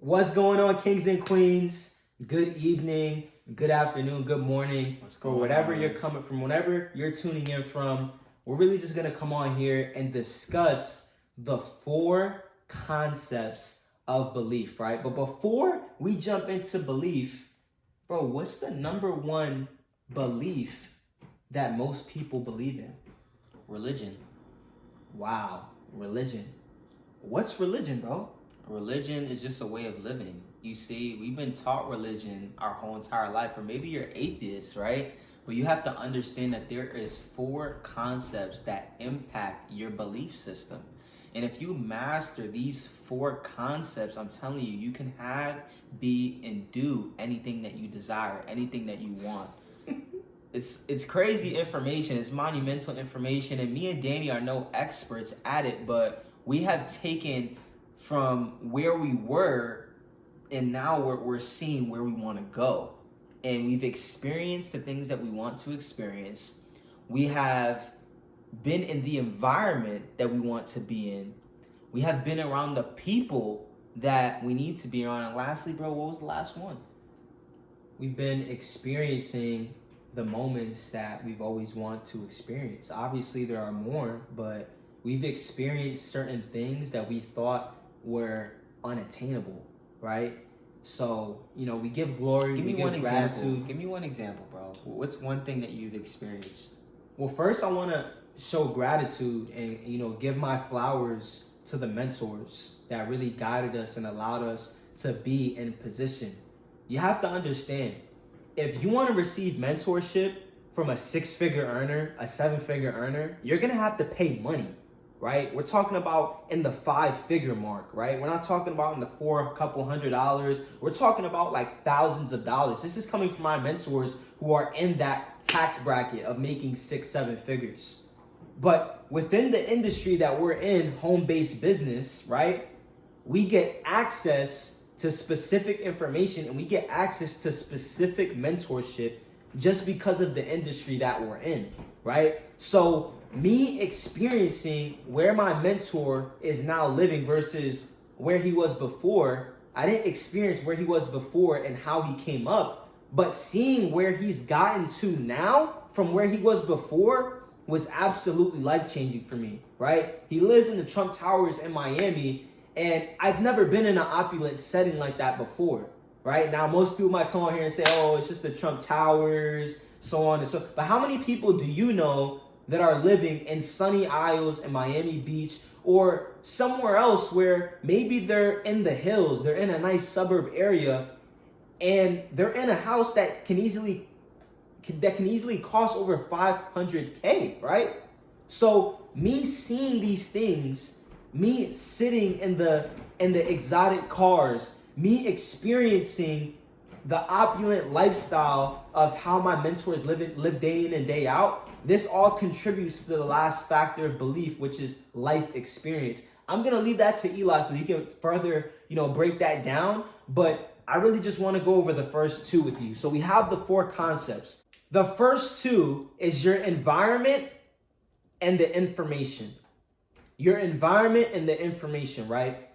What's going on, kings and queens? Good evening, good afternoon, good morning, or whatever you're coming from, whenever you're tuning in from. We're really just going to come on here and discuss the 4 concepts of belief, right? But before we jump into belief, bro, what's the number one belief that most people believe in? Religion. Wow, religion. What's religion, bro? Religion is just a way of living. You see, we've been taught religion our whole entire life, or maybe you're atheist, right? But you have to understand that there is 4 concepts that impact your belief system. And if you master these 4 concepts, I'm telling you, you can have, be, and do anything that you desire, anything that you want. It's crazy information. It's monumental information. And me and Danny are no experts at it, but we have taken from where we were and now we're seeing where we want to go. And we've experienced the things that we want to experience. We have been in the environment that we want to be in. We have been around the people that we need to be around. And lastly, bro, what was the last one? We've been experiencing the moments that we've always wanted to experience. Obviously, there are more, but we've experienced certain things that we thought were unattainable, right? So, we give glory, we give gratitude. Give me one example, bro. What's one thing that you've experienced? Well, first I want to show gratitude and, give my flowers to the mentors that really guided us and allowed us to be in position. You have to understand, if you want to receive mentorship from a 6-figure earner, a 7-figure earner, you're going to have to pay money, right? We're talking about in the 5-figure mark, right? We're not talking about in the couple $100. We're talking about like thousands of dollars. This is coming from my mentors who are in that tax bracket of making 6-7 figures. But within the industry that we're in, home-based business, right? We get access to specific information and we get access to specific mentorship just because of the industry that we're in, right? So me experiencing where my mentor is now living versus where he was before, I didn't experience where he was before and how he came up, but seeing where he's gotten to now from where he was before was absolutely life-changing for me, right? He lives in the Trump Towers in Miami, and I've never been in an opulent setting like that before, right? Now, most people might come on here and say, oh, it's just the Trump Towers, so on and so. But how many people do you know that are living in sunny isles in Miami Beach or somewhere else where maybe they're in the hills, they're in a nice suburb area, and they're in a house that can easily cost over $500K, right? So me seeing these things, me sitting in the exotic cars, me experiencing the opulent lifestyle of how my mentors live day in and day out, this all contributes to the last factor of belief, which is life experience. I'm going to leave that to Eli so he can further, break that down. But I really just want to go over the first 2 with you. So we have the 4 concepts. The first 2 is your environment and the information. Your environment and the information, right?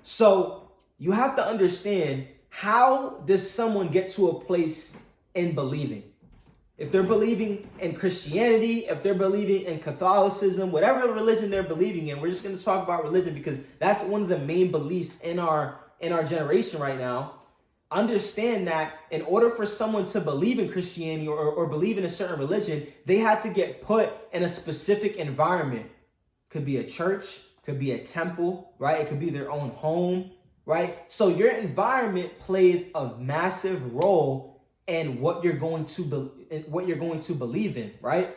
So you have to understand, how does someone get to a place in believing? If they're believing in Christianity, if they're believing in Catholicism, whatever religion they're believing in, we're just going to talk about religion because that's one of the main beliefs in our generation right now. Understand that in order for someone to believe in Christianity or believe in a certain religion, they had to get put in a specific environment. Could be a church, could be a temple, right? It could be their own home, right? So your environment plays a massive role in what you're going to believe in, right?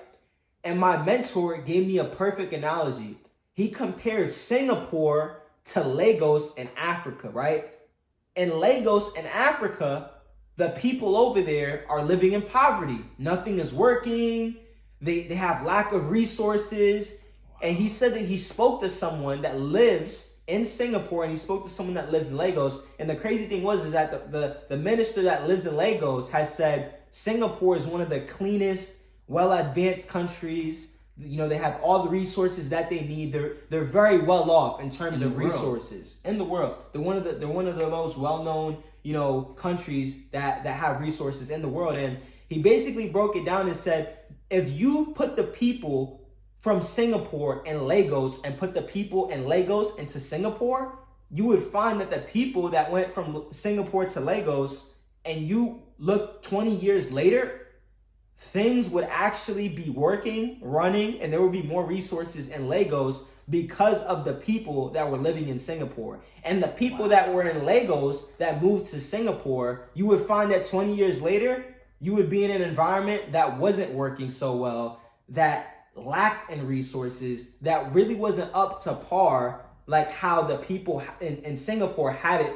And my mentor gave me a perfect analogy. He compared Singapore to Lagos in Africa, right? In Lagos in Africa, the people over there are living in poverty. Nothing is working. They have lack of resources. And he said that he spoke to someone that lives in Singapore and he spoke to someone that lives in Lagos. And the crazy thing is that the minister that lives in Lagos has said Singapore is one of the cleanest, well-advanced countries. They have all the resources that they need. They're very well off in terms of resources in the world. They're one of the most well-known, countries that have resources in the world. And he basically broke it down and said, if you put the people from Singapore and Lagos and put the people in Lagos into Singapore, you would find that the people that went from Singapore to Lagos, and you look 20 years later, things would actually be running, and there would be more resources in Lagos because of the people that were living in Singapore. And the people that were in Lagos that moved to Singapore, you would find that 20 years later, you would be in an environment that wasn't working so well, that lacked in resources, that really wasn't up to par like how the people in Singapore had it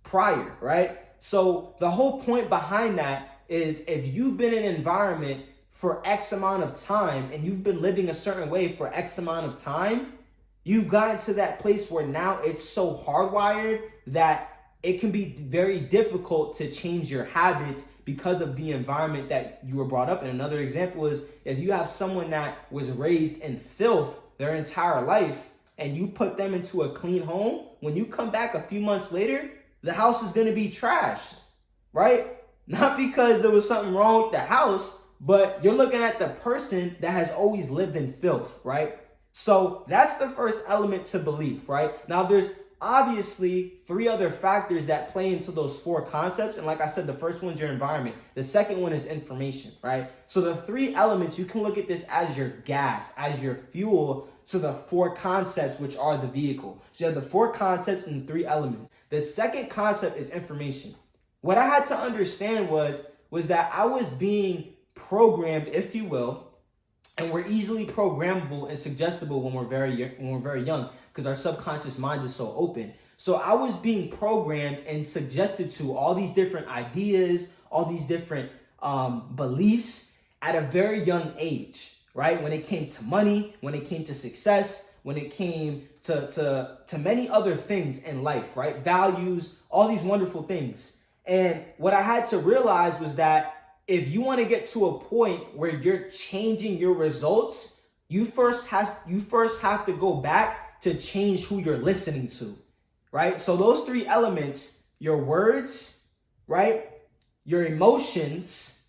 prior, right? So the whole point behind that is, if you've been in an environment for X amount of time and you've been living a certain way for X amount of time, you've gotten to that place where now it's so hardwired that it can be very difficult to change your habits because of the environment that you were brought up in. Another example is, if you have someone that was raised in filth their entire life and you put them into a clean home, when you come back a few months later, the house is going to be trashed, right? Not because there was something wrong with the house, but you're looking at the person that has always lived in filth, right? So that's the first element to belief, right? Now, there's obviously 3 other factors that play into those 4 concepts. And like I said, the first one's your environment. The second one is information, right? So the 3 elements, you can look at this as your gas, as your fuel to the 4 concepts, which are the vehicle. So you have the 4 concepts and the 3 elements. The second concept is information. What I had to understand was that I was being programmed, if you will, and we're easily programmable and suggestible when we're very young, because our subconscious mind is so open. So I was being programmed and suggested to all these different ideas, all these different beliefs at a very young age, right? When it came to money, when it came to success, when it came to many other things in life, right? Values, all these wonderful things. And what I had to realize was that if you want to get to a point where you're changing your results, you first have to go back to change who you're listening to, right? So those 3 elements, your words, right? Your emotions.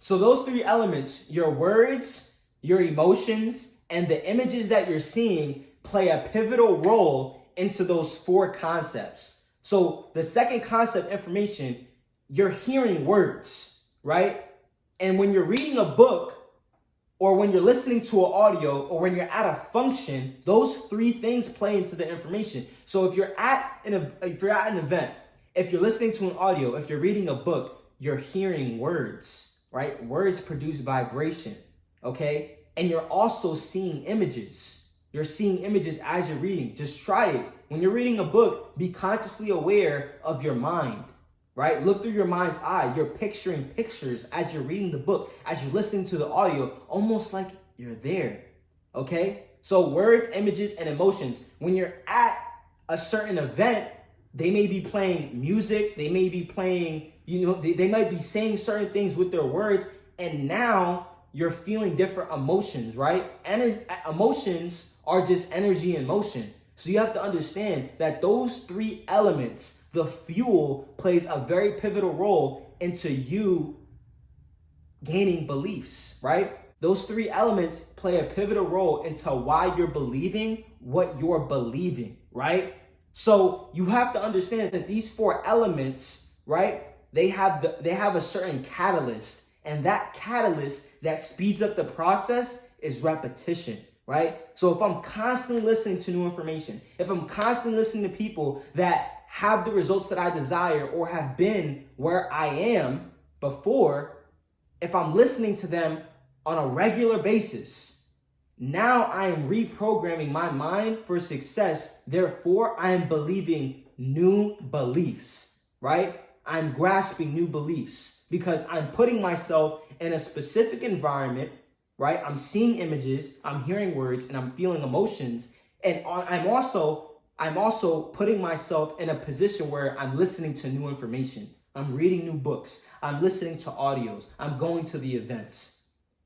So those 3 elements, your words, your emotions, and the images that you're seeing play a pivotal role into those 4 concepts. So the second concept, information, you're hearing words, right? And when you're reading a book, or when you're listening to an audio, or when you're at a function, those 3 things play into the information. So if you're at an event, if you're listening to an audio, if you're reading a book, you're hearing words, right? Words produce vibration, okay? And you're also seeing images. You're seeing images as you're reading. Just try it. When you're reading a book, be consciously aware of your mind, right? Look through your mind's eye. You're picturing pictures as you're reading the book, as you're listening to the audio, almost like you're there, okay? So words, images, and emotions. When you're at a certain event, they may be playing music. They may be playing, they might be saying certain things with their words. And now you're feeling different emotions, right? Emotions are just energy in motion. So you have to understand that those 3 elements, the fuel, plays a very pivotal role into you gaining beliefs, right? Those 3 elements play a pivotal role into why you're believing what you're believing, right? So you have to understand that these 4 elements, right? They have a certain catalyst, and that catalyst that speeds up the process is repetition, right? So if I'm constantly listening to new information, if I'm constantly listening to people that have the results that I desire or have been where I am before, if I'm listening to them on a regular basis, now I am reprogramming my mind for success. Therefore, I am believing new beliefs, right? I'm grasping new beliefs because I'm putting myself in a specific environment, right? I'm seeing images, I'm hearing words, and I'm feeling emotions. And I'm also putting myself in a position where I'm listening to new information. I'm reading new books. I'm listening to audios. I'm going to the events.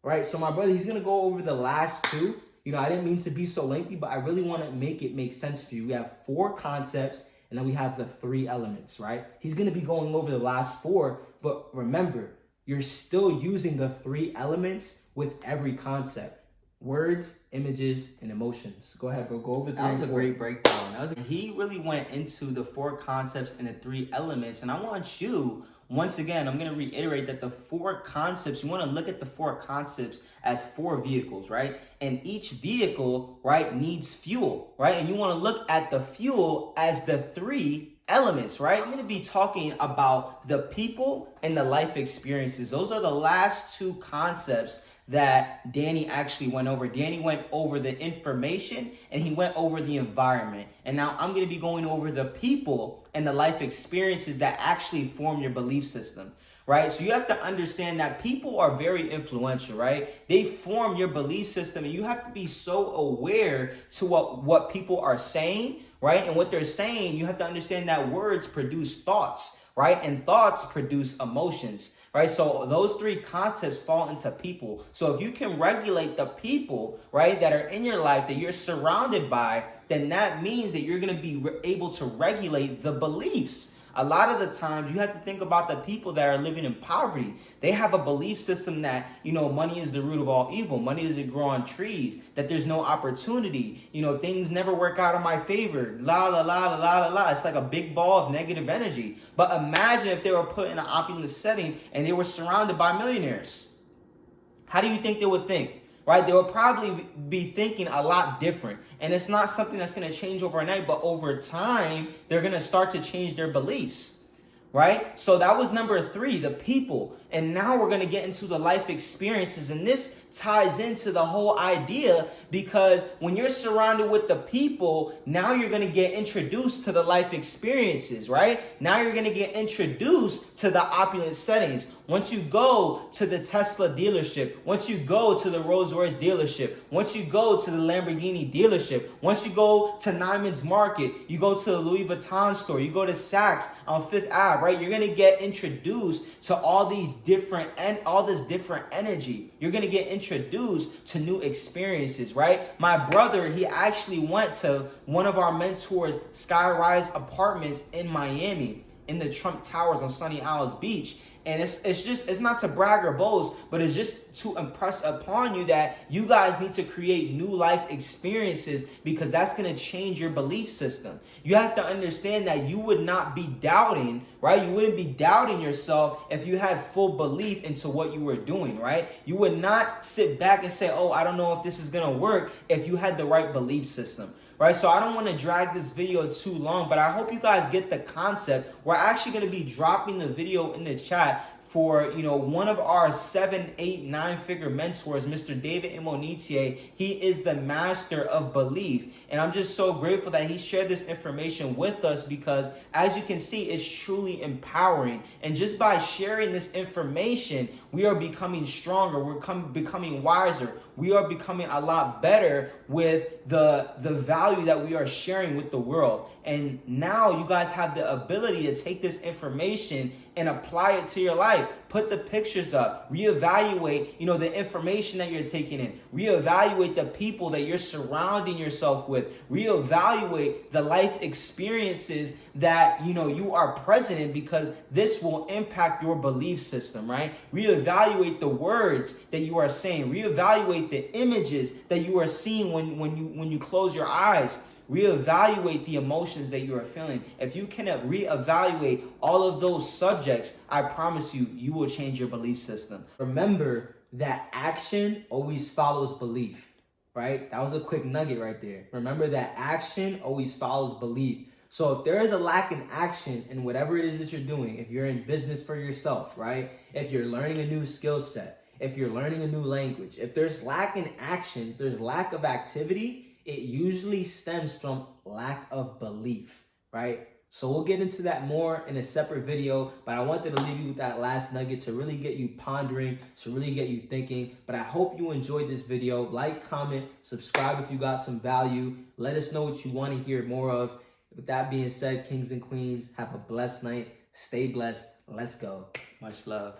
right? So my brother, he's going to go over the last two. You know, I didn't mean to be so lengthy, but I really want to make it make sense for you. We have 4 concepts, and then we have the 3 elements, right? He's going to be going over the last 4, but remember, you're still using the 3 elements with every concept. Words, images, and emotions. Go ahead, bro. Go over 3 That was and a 4. great breakdown. He really went into the 4 concepts and the 3 elements. And I want you, once again, I'm going to reiterate that the 4 concepts, you want to look at the 4 concepts as 4 vehicles, right? And each vehicle, right, needs fuel, right? And you want to look at the fuel as the 3 elements, right? I'm going to be talking about the people and the life experiences. Those are the last 2 concepts that Danny actually went over. Danny went over the information and he went over the environment. And now I'm going to be going over the people and the life experiences that actually form your belief system, right? So you have to understand that people are very influential, right? They form your belief system, and you have to be so aware to what people are saying, right? And what they're saying, you have to understand that words produce thoughts, right? And thoughts produce emotions. Right, so those 3 concepts fall into people. So if you can regulate the people, right, that are in your life, that you're surrounded by, then that means that you're going to be able to regulate the beliefs. A lot of the times you have to think about the people that are living in poverty. They have a belief system that, you know, money is the root of all evil. Money doesn't grow on trees, that there's no opportunity. You know, things never work out in my favor. La, la, la, la, la, la, la. It's like a big ball of negative energy. But imagine if they were put in an opulent setting and they were surrounded by millionaires. How do you think they would think? Right? They will probably be thinking a lot different. And it's not something that's going to change overnight, but over time, they're going to start to change their beliefs. Right? So that was number 3, the people. And now we're going to get into the life experiences. And this ties into the whole idea, because when you're surrounded with the people, now you're going to get introduced to the life experiences, right? Now you're going to get introduced to the opulent settings. Once you go to the Tesla dealership, once you go to the Rolls Royce dealership, once you go to the Lamborghini dealership, once you go to Nyman's Market, you go to the Louis Vuitton store, you go to Saks on 5th Ave, right? You're going to get introduced to all these different and all this different energy. You're going to get introduced to new experiences, right? My brother, he actually went to one of our mentors' skyrise apartments in Miami, in the Trump Towers on Sunny Isles Beach. And it's not to brag or boast, but it's just to impress upon you that you guys need to create new life experiences, because that's going to change your belief system. You have to understand that you would not be doubting, right? You wouldn't be doubting yourself if you had full belief into what you were doing, right? You would not sit back and say, oh, I don't know if this is going to work, if you had the right belief system. Right, so I don't want to drag this video too long, but I hope you guys get the concept. We're actually going to be dropping the video in the chat for, you know, one of our 7, 8, 9-figure mentors, Mr. David Imonitie. He is the master of belief. And I'm just so grateful that he shared this information with us, because as you can see, it's truly empowering. And just by sharing this information, we are becoming stronger. We're becoming wiser. We are becoming a lot better with the value that we are sharing with the world. And now you guys have the ability to take this information and apply it to your life. Put the pictures up, reevaluate, you know, the information that you're taking in, reevaluate the people that you're surrounding yourself with, reevaluate the life experiences that, you know, you are present in, because this will impact your belief system, right? Reevaluate the words that you are saying, reevaluate the images that you are seeing when you close your eyes. Reevaluate the emotions that you are feeling. If you can reevaluate all of those subjects, I promise you, you will change your belief system. Remember that action always follows belief, right? That was a quick nugget right there. Remember that action always follows belief. So if there is a lack in action in whatever it is that you're doing, if you're in business for yourself, right? If you're learning a new skill set, if you're learning a new language, if there's lack in action, if there's lack of activity, it usually stems from lack of belief, right? So we'll get into that more in a separate video, but I wanted to leave you with that last nugget to really get you pondering, to really get you thinking. But I hope you enjoyed this video. Like, comment, subscribe if you got some value. Let us know what you want to hear more of. With that being said, kings and queens, have a blessed night. Stay blessed. Let's go. Much love.